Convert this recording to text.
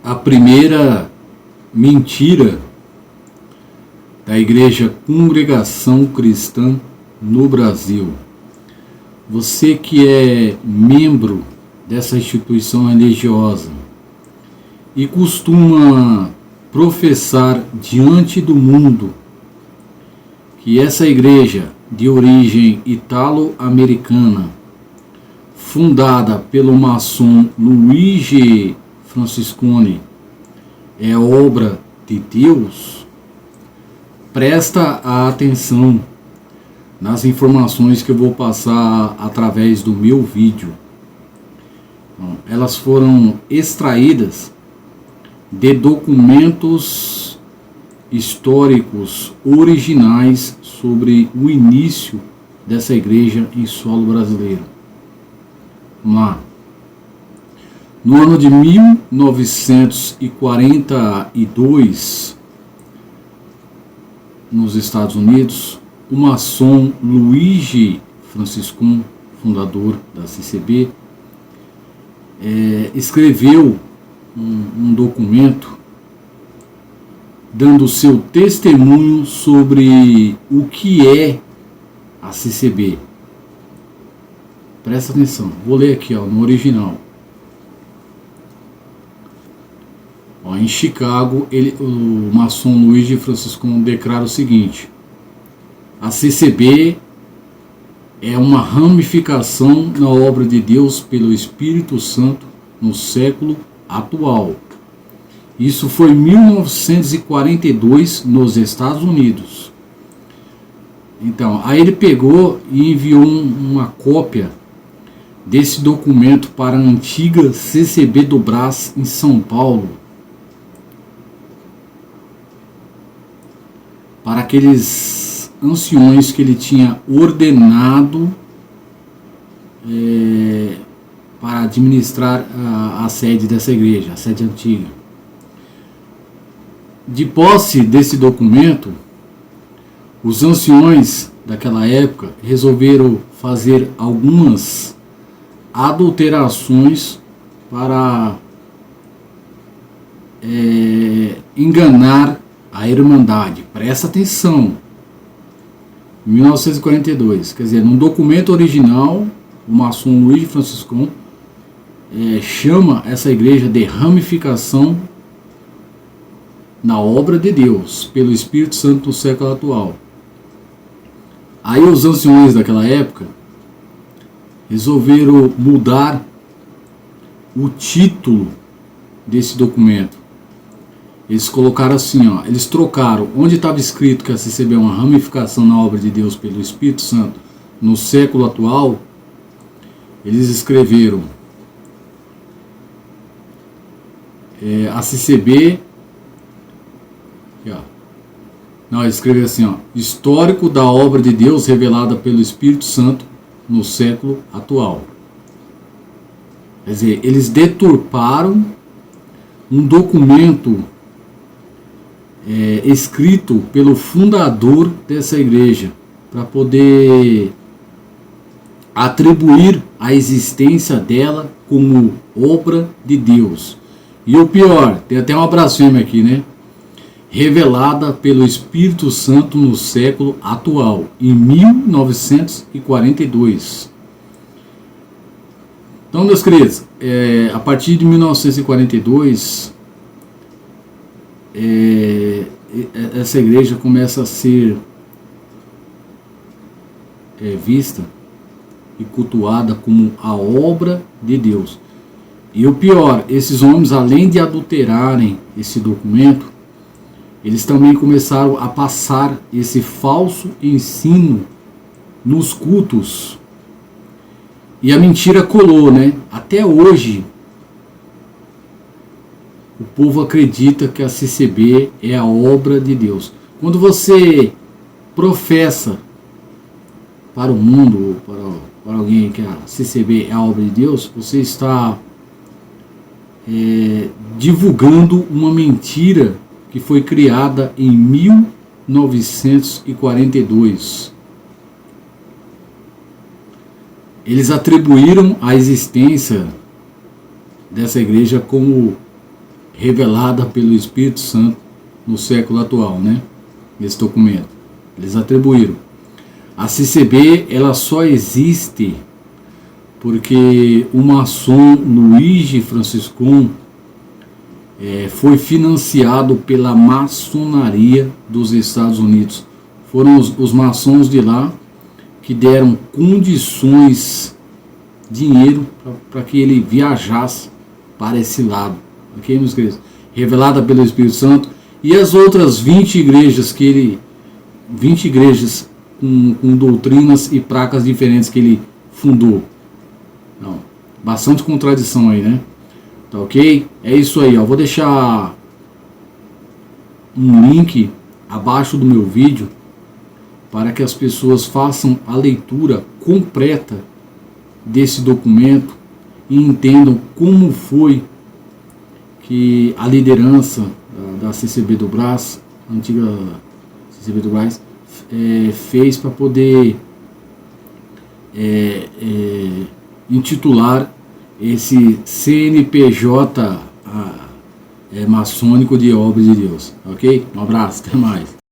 a primeira mentira da Igreja Congregação Cristã no Brasil. Você que é membro dessa instituição religiosa e costuma professar diante do mundo que essa igreja de origem italo-americana, fundada pelo maçom Luigi Francesconi, é obra de Deus, presta atenção nas informações que eu vou passar através do meu vídeo. Elas foram extraídas de documentos históricos originais sobre o início dessa igreja em solo brasileiro. Vamos lá. No ano de 1942, nos Estados Unidos, o maçom Luigi Francesconi, fundador da CCB, escreveu um documento dando seu testemunho sobre o que é a CCB. Presta atenção, vou ler aqui no original. Em Chicago, o maçom Luigi Francesconi declara o seguinte: a CCB é uma ramificação na obra de Deus pelo Espírito Santo no século atual. Isso foi em 1942 nos Estados Unidos. Então, aí ele pegou e enviou uma cópia desse documento para a antiga CCB do Brás em São Paulo, para aqueles anciões que ele tinha ordenado para administrar a sede dessa igreja, a sede antiga. De posse desse documento, os anciões daquela época resolveram fazer algumas adulterações para enganar a Irmandade. Presta atenção. 1942, quer dizer, num documento original, o maçom Luigi Francesconi chama essa igreja de ramificação na obra de Deus, pelo Espírito Santo no século atual. Aí os anciões daquela época resolveram mudar o título desse documento. Eles colocaram assim, eles trocaram, onde estava escrito que a CCB é uma ramificação na obra de Deus pelo Espírito Santo no século atual, eles escreveram a CCB, não, eles escreveram assim, histórico da obra de Deus revelada pelo Espírito Santo no século atual. Quer dizer, eles deturparam um documento escrito pelo fundador dessa igreja, para poder atribuir a existência dela como obra de Deus. E o pior, tem até uma blasfêmia aqui, né? Revelada pelo Espírito Santo no século atual, em 1942. Então, meus queridos, a partir de 1942, essa igreja começa a ser vista e cultuada como a obra de Deus. E o pior, esses homens, além de adulterarem esse documento, eles também começaram a passar esse falso ensino nos cultos. E a mentira colou, né? Até hoje, o povo acredita que a CCB é a obra de Deus. Quando você professa para o mundo, para alguém que a CCB é a obra de Deus, você está divulgando uma mentira que foi criada em 1942. Eles atribuíram a existência dessa igreja como revelada pelo Espírito Santo no século atual, né? Esse documento. Eles atribuíram. A CCB, ela só existe porque o maçom Luigi Franciscum foi financiado pela maçonaria dos Estados Unidos. Foram os maçons de lá que deram condições, dinheiro, para que ele viajasse para esse lado. Ok, meus queridos? Revelada pelo Espírito Santo. E as outras 20 igrejas que ele... 20 igrejas com doutrinas e placas diferentes que ele fundou. Não, bastante contradição aí, né? Tá ok? É isso aí, ó. Vou deixar um link abaixo do meu vídeo para que as pessoas façam a leitura completa desse documento e entendam como foi que a liderança da CCB do Brás, a antiga CCB do Brás, fez para poder intitular esse CNPJ maçônico de obras de Deus. Ok? Um abraço, até mais.